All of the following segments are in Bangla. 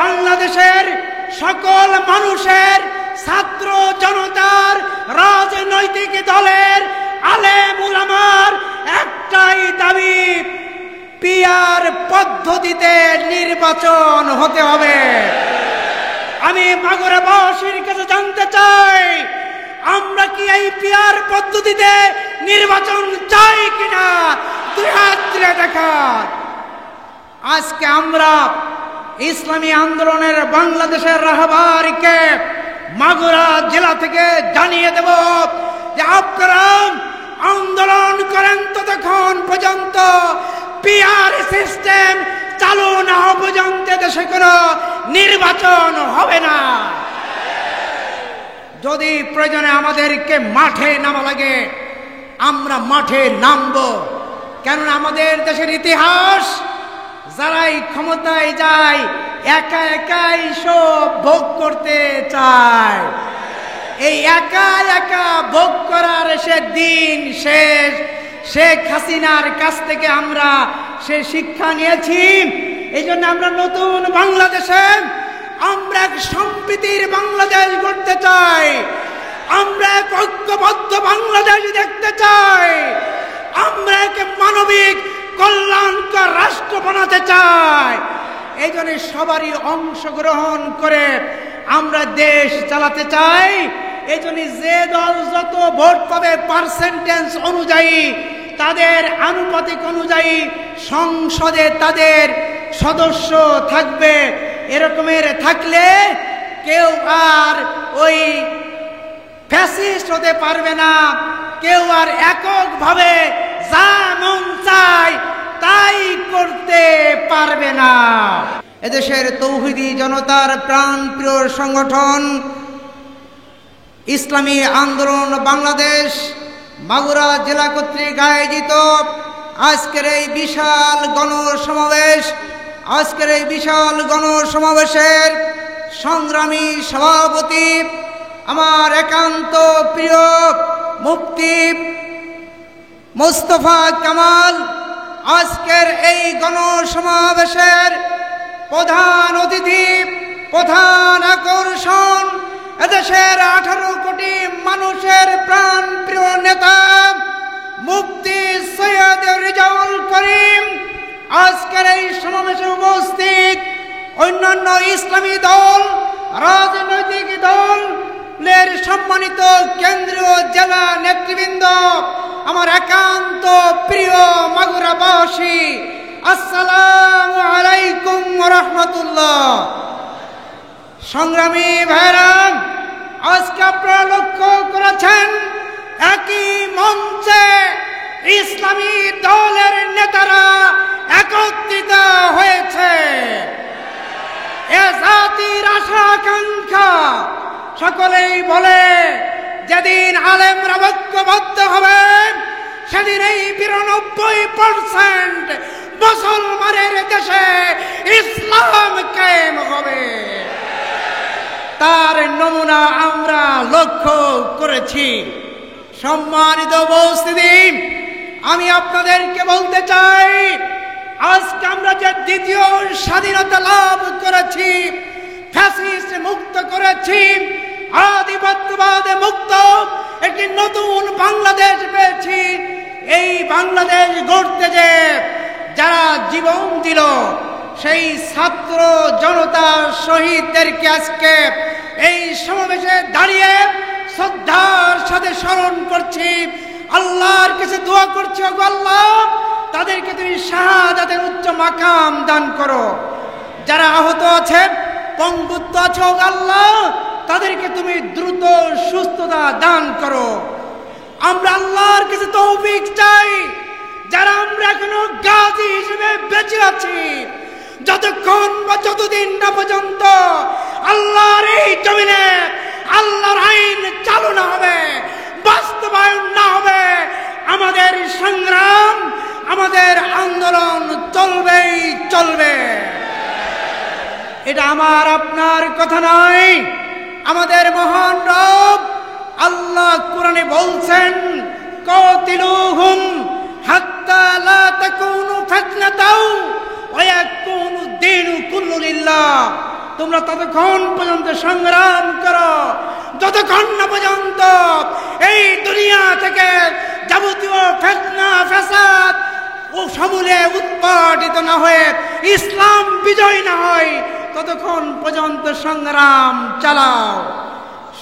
বাংলাদেশের সকল মানুষের, ছাত্র জনতার, রাজনৈতিক দলের, আলেম উলামার একটাই দাবি, পিআর পদ্ধতিতে নির্বাচন হতে হবে। আমি মাগুরাবাসীর কাছে জানতে চাই, আমরা কি এই পিআর পদ্ধতিতে নির্বাচন চাই কিনা? দুই হাত তুলে দেখান। আজকে আমরা ইসলামী আন্দোলনের বাংলাদেশের রাহবারকে মাগুরা জেলা থেকে জানিয়ে দেব যে আপনারা আন্দোলন করেন ততক্ষণ পর্যন্ত পিআর সিস্টেম চালু না হওয়া পর্যন্ত দেশে কোনো নির্বাচন হবে না। যদি প্রয়োজনে আমাদেরকে মাঠে নামা লাগে, আমরা মাঠে নামবো। কেননা আমাদের দেশের ইতিহাস, যারাই ক্ষমতায় যায় একা একাই সব ভোগ করতে চায়। এই একা একা ভোগ করার সে দিন শেষ। শেখ হাসিনার কাছ থেকে আমরা সে শিক্ষা নিয়েছি। এই জন্য আমরা নতুন বাংলাদেশে আমরা এক সম্প্রীতির বাংলাদেশ গড়তে চাই। আমরা এক ঐক্যবদ্ধ বাংলাদেশ দেখতে চাই। আমরা এক মানবিক কল্যাণকর রাষ্ট্র বানাতে চাই। এই জন্য সবারই অংশগ্রহণ করে আমরা দেশ চালাতে চাই। এই জন্য যে দল যত ভোট পাবে পার্সেন্টেজ অনুযায়ী, তাদের আনুপাতিক অনুযায়ী সংসদে তাদের সদস্য থাকবে। এরকমের থাকলে কেউ আর ওই ফ্যাসিস্ট হতে পারবে না। কেউ আর এককভাবে যা মন চায় তাই করতে পারবে না। এদেশের তৌহিদি জনতার প্রাণপ্রিয় সংগঠন ইসলামী আন্দোলন বাংলাদেশ মাগুরা জেলা কর্তৃক আয়োজিত আজকের এই বিশাল গণসমাবেশের সংগ্রামী সভাপতি আমার একান্ত প্রিয় মুফতি মোস্তফা কামাল, আজকের এই গণসমাবেশের প্রধান অতিথি, প্রধান আকর্ষণ, এদেশের 18 কোটি মানুষের প্রাণ প্রিয় নেতা মুফতি সৈয়দ রেজাউল করিম, আজকের এই সমাবেশে উপস্থিত অন্যান্য ইসলামী দল, রাজনৈতিক দলের সম্মানিত কেন্দ্রীয় জেলা নেতৃবৃন্দ, আমার একান্ত প্রিয় মাগুরাবাসী, আসসালামু আলাইকুম ওয়া রাহমাতুল্লাহ। সংগ্রামী ভাইরা, আজকে আপনারা লক্ষ্য করেছেন একই মঞ্চে ইসলামী দলের নেতারা একত্রিত হয়েছে। এ জাতির আশা আকাঙ্ক্ষা সকলেই বলে যেদিন আলেমরা ঐক্যবদ্ধ হবে সেদিন এই 92% মুসলমানের দেশে ইসলাম কায়েম হবে। তার নমুনা আমরা লক্ষ্য করেছি। সম্মানিত উপস্থিতি, আমি আপনাদেরকে বলতে চাই, আজকে আমরা যে দ্বিতীয় স্বাধীনতা লাভ করেছি, ফ্যাসিস্ট মুক্ত করেছি, আধিপত্যবাদে মুক্ত একটি নতুন বাংলাদেশ পেয়েছি। এই বাংলাদেশ গড়তে যে যারা জীবন দিল, সেই ছাত্র জনতা শহীদদেরকে আজকে এই সমাবেশে দাঁড়িয়ে শ্রদ্ধার সাথে স্মরণ করছি। আল্লাহর কাছে দোয়া করছি, ওগো আল্লাহ, তাদেরকে তুমি শাহাদাতের উচ্চ মাকাম দান করো। যারা আহত আছে, পঙ্গুত্ব আছে, ওগো আল্লাহ, তাদেরকে তুমি দ্রুত সুস্থতা দান করো। আমরা আল্লাহর কাছে তৌফিক চাই, যারা আমরা এখনো গাজী হিসেবে বেঁচে আছি, যতক্ষণ বা যতদিন না পর্যন্ত আল্লাহর এই জমিনে আল্লাহর আইন চালু না হবে, বাস্তবায়ন না হবে, আমাদের সংগ্রাম, আমাদের আন্দোলন চলবেই চলবে। এটা আমার আপনার কথা নয়, আমাদের মহান রব আল্লাহ কোরআনে বলছেন, কাতিলুহুম হাত্তা লা তাকুনু ফিতনাতাও ওয়া ইয়াকুনু দ্বীনু কুল্লু লিল্লাহ। তোমরা ততক্ষণ পর্যন্ত সংগ্রাম করো যতক্ষণ না পর্যন্ত এই দুনিয়া থেকে যাবতীয় ফিতনা ফাসাদ ও সমূলে উৎপাটিত না হয়ে ইসলাম বিজয় না হয় ততক্ষণ পর্যন্ত সংগ্রাম চালাও।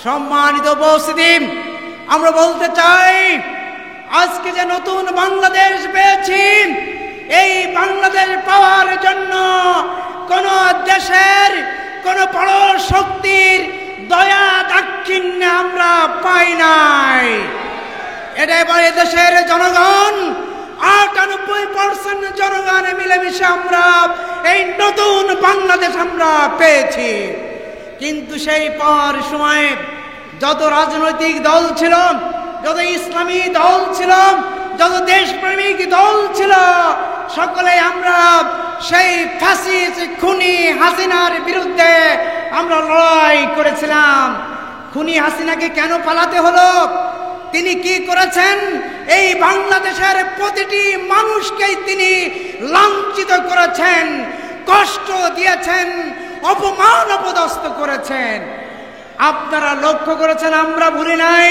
সম্মানিত উপস্থিতি, আমরা বলতে চাই আজকে যে নতুন বাংলাদেশ পেয়েছি, এই বাংলাদেশ পাওয়ার জন্য কোন দেশের কোন বড় শক্তির দয়া দাক্ষিণ্য আমরা পাই নাই। এটা এবারে দেশের জনগণ 98% জনগণ মিলেমিশে আমরা এই নতুন বাংলাদেশ আমরা পেয়েছি। কিন্তু সেই পাওয়ার সময় যত রাজনৈতিক দল ছিল, যত ইসলামী দল ছিল, যত দেশপ্রেমিক দল ছিল, সকলে আমরা সেই ফ্যাসিস্ট খুনি হাসিনার বিরুদ্ধে আমরা লড়াই করেছিলাম। খুনি হাসিনাকে কেন পালাতে হলো? তিনি কি করেছেন? এই বাংলাদেশের প্রতিটি মানুষকেই তিনি লাঞ্ছিত করেছেন, কষ্ট দিয়েছেন, অপমান অপদস্থ করেছেন। আপনারা লক্ষ্য করেছেন, আমরা ভুলি নাই।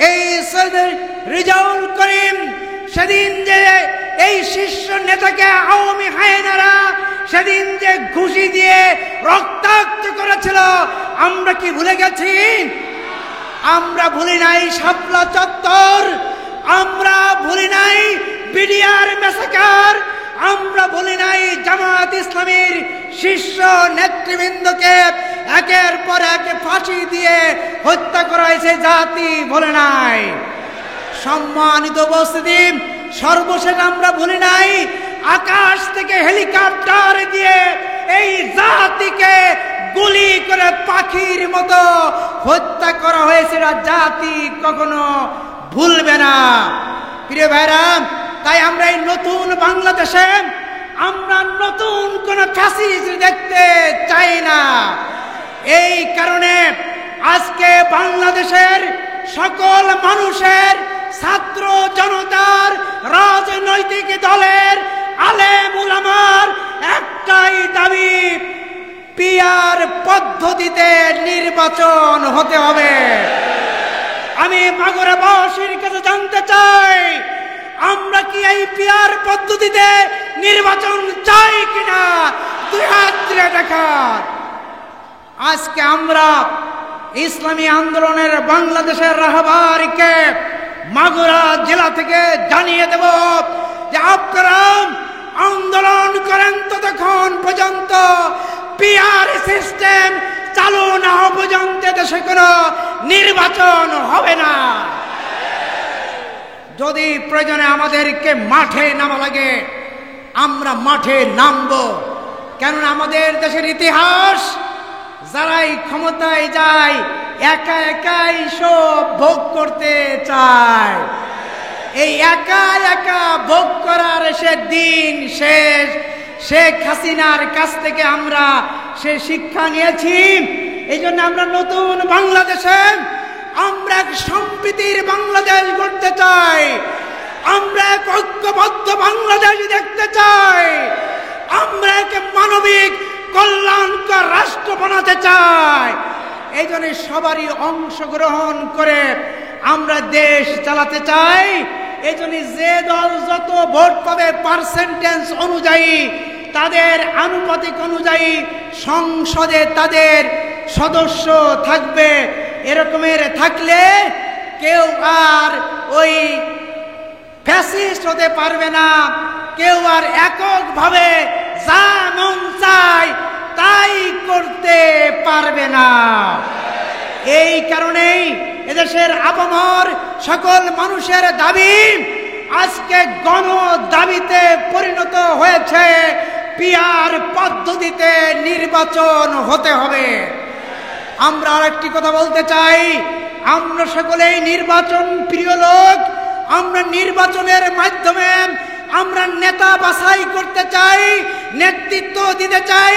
এই রেজাউল করিম সেদিন যে এই শীর্ষ নেতাকে আওয়ামী হায়নারা সেদিন যে ঘুষি দিয়ে রক্তাক্ত করেছিল, আমরা কি ভুলে গেছি? আমরা ভুলি নাই শাপলা চত্বর, আমরা ভুলি নাই বিডিআর মেসাকার, আমরা ভুলি নাই জামাত ইসলামীর শীর্ষ নেতৃবৃন্দকে একের পর এক ফাঁসি দিয়ে হত্যা করা হয়েছে, জাতি ভুলে নাই। সম্মানিত উপস্থিতি, সর্বশেষ আমরা ভুলি নাই আকাশ থেকে হেলিকপ্টার দিয়ে এই জাতিকে গুলি করে পাখির মতো হত্যা করা হয়েছিল, জাতি কখনো ভুলবে না। প্রিয় ভাইরা, তাই আমরা এই নতুন বাংলাদেশে আমরা নতুন কোন ফ্যাসিস্ট দেখতে চাই না। এই কারণে আজকে বাংলাদেশের সকল মানুষের, ছাত্র জনতার, রাজনৈতিক দলের, আলেম উলামার একটাই দাবি, পিআর পদ্ধতিতে নির্বাচন হতে হবে। আমি মাগুরাবাসীর কাছে জানতে চাই, আমরা কি এই পিআর পদ্ধতিতে নির্বাচন চাই কিনা? দুই হাত তুলে দেখান। আজকে আমরা ইসলামী আন্দোলনের বাংলাদেশের রাহবারকে মাগুরা জেলা থেকে জানিয়ে দেব যে আপনারা আন্দোলন করেন ততক্ষণ পর্যন্ত পিআর সিস্টেম চালু না হওয়া পর্যন্ত দেশে কোনো নির্বাচন হবে না। যদি প্রয়োজনে আমাদেরকে মাঠে নামা লাগে, আমরা মাঠে নামবো। কেননা আমাদের দেশের ইতিহাস, যারাই ক্ষমতায় যায় একা একাই সব ভোগ করতে চায়। এই একা একা ভোগ করার সে দিন শেষ। শেখ হাসিনার কাছ থেকে আমরা সে শিক্ষা নিয়েছি। এই জন্য আমরা নতুন বাংলাদেশে আমরা এক সম্প্রীতির বাংলাদেশ গড়তে চাই, আমরা এক ঐক্যবদ্ধ বাংলাদেশ দেখতে চাই, আমরা এক মানবিক কল্যাণকর রাষ্ট্র বানাতে চাই। এই জন্য সবারই অংশগ্রহণ করে আমরা দেশ চালাতে চাই। এই জন্য যে দল যত ভোট পাবে পার্সেন্টেজ অনুযায়ী, তাদের আনুপাতিক অনুযায়ী সংসদে তাদের সদস্য থাকবে। এরকমের থাকলে কেউ আর ওই ফ্যাসিস্ট হতে পারবে না, কেউ আর এককভাবে যা মন চায় তাই করতে পারবে না। এই কারণেই এদেশের আপামর সকল মানুষের দাবি আজকে গণ দাবিতে পরিণত হয়েছে, পিআর পদ্ধতিতে নির্বাচন হতে হবে। আমরা আরেকটি কথা বলতে চাই, আমরা সকলেই নির্বাচন প্রিয় লোক। আমরা নির্বাচনের মাধ্যমে আমরা নেতা বাছাই করতে চাই, নেতৃত্ব দিতে চাই।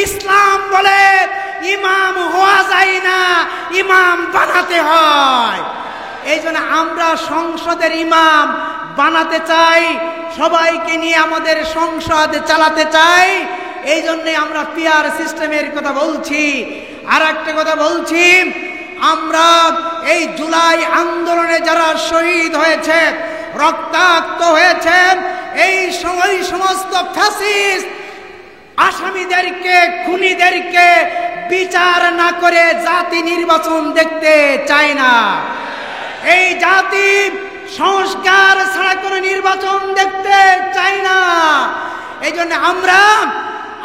ইসলাম বলে ইমাম হওয়া যায় না, ইমাম বানাতে হয়। এই জন্য আমরা সংসদের ইমাম বানাতে চাই, সবাইকে নিয়ে আমাদের সংসদ চালাতে চাই। এই জন্যে আমরা পিয়ার সিস্টেমের কথা বলছি। আর একটা কথা বলছি, আমরা এই জুলাই আন্দোলনে যারা শহীদ হয়েছে, রক্তাক্ত হয়েছে, এই সমস্ত ফ্যাসিস্ট আসামিদেরকে, খুনিদেরকে বিচার না করে জাতি নির্বাচন দেখতে চায় না। এই জাতি সংস্কার ছাড়া কোনো নির্বাচন দেখতে চায় না। এই জন্য আমরা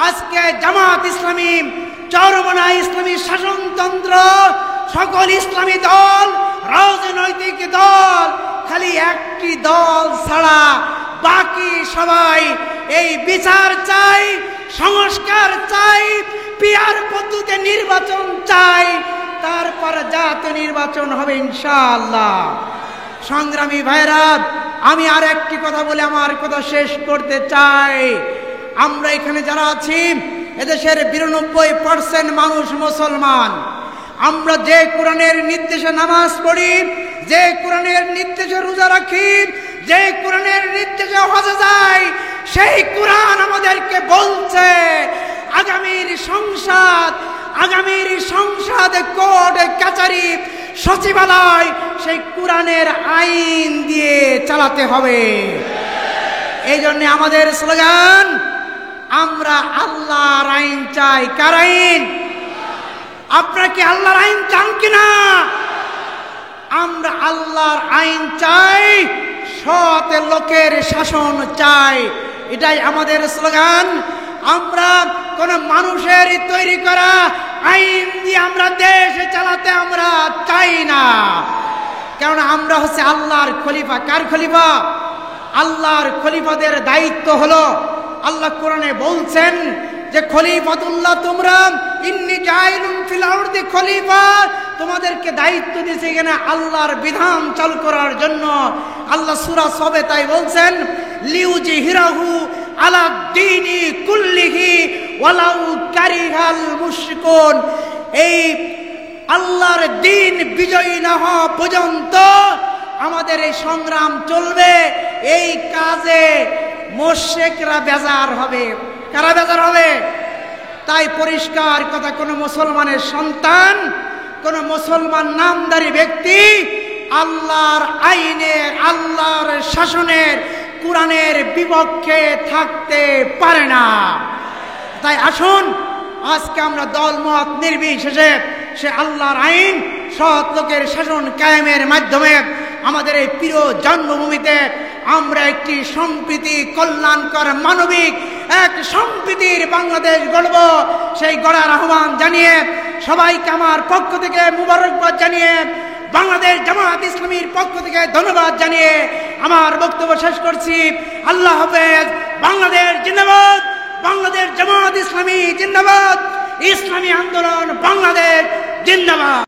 আজকে জামাত ইসলামী, চরমনাই ইসলামী শাসনতন্ত্র, সকল ইসলামী দল, রাজনৈতিক দল, খালি একটি দল ছাড়া বাকি সবাই এই বিচার চাই, সংস্কার চাই, পিয়ার পদ্ধতিতে নির্বাচন চাই, তারপর জাতীয় নির্বাচন হবে ইনশাআল্লাহ। সংগ্রামী ভাইরা, আমি আর একটি কথা বলে আমার কথা শেষ করতে চাই। আমরা এখানে যারা আছি, এদেশের 92% মানুষ মুসলমান। আমরা যে কোরআনের নির্দেশে নামাজ পড়ি, যে কোরআনের নির্দেশে রোজা রাখি, যে কোরআনের নির্দেশে হজে যাই, সেই কোরআন আমাদেরকে বলছে আগামীর সংসদ, কোর্ট কাচারি, সচিবালয় সেই কোরআনের আইন দিয়ে চালাতে হবে। এই জন্য আমাদের স্লোগান, আমরা আল্লাহর আইন চাই। কার আইন? আপনারা কি আল্লাহর আইন চান কিনা? আমরা আল্লাহর আইন চাই, সৎ লোকের শাসন চাই, এটাই আমাদের স্লোগান। আমরা কোন মানুষের তৈরি করা আইন দিয়ে আমরা দেশ চালাতে আমরা চাই না। কারণ আমরা হচ্ছে আল্লাহর খলিফা। কার খলিফা? আল্লাহর খলিফাদের দায়িত্ব হলো, আল্লাহ কোরআনে বলছেন যে খলিফাতুল্লাহ তোমরা, ইন্নী জাইলুন ফিল আরদি খলিফা, তোমাদেরকে দায়িত্ব দিয়েছে এখানে আল্লাহর বিধান চালু করার জন্য। আল্লাহ সূরা সবে তাই বলছেন, লিউজহিরাহু আলা দ্বীনি কুল্লিহি ওয়ালাউ কারিহাল মুশরিকুন। এই আল্লাহর দ্বীন বিজয়ী না হওয়া পর্যন্ত আমাদের এই সংগ্রাম চলবে। এই কাজে মুশরিকরা বেজার হবে। কারা বেজার হবে? তাই পরিষ্কার কথা, কোন মুসলমানের সন্তান, কোন মুসলমান নামধারী ব্যক্তি আল্লাহর আইনের, আল্লাহর শাসনের, কোরআনের বিপক্ষে থাকতে পারে না। তাই আসুন আজকে আমরা দলমত নির্বিশেষে সে আল্লাহর আইন, সৎ লোকের শাসন কায়েমের মাধ্যমে আমাদের এই প্রিয় জন্মভূমিতে আমরা একটি সম্প্রীতি, কল্যাণকর, মানবিক এক সম্প্রীতির বাংলাদেশ গড়ব। সেই গড়ার আহ্বান জানিয়ে সবাইকে আমার পক্ষ থেকে মুবারকবাদ জানিয়ে, বাংলাদেশ জামাত ইসলামীর পক্ষ থেকে ধন্যবাদ জানিয়ে আমার বক্তব্য শেষ করছি। আল্লাহ হাফেজ। বাংলাদেশ জিন্দাবাদ, বাংলাদেশ জামাত ইসলামী জিন্দাবাদ, ইসলামী আন্দোলন বাংলাদেশ জিন্দাবাদ।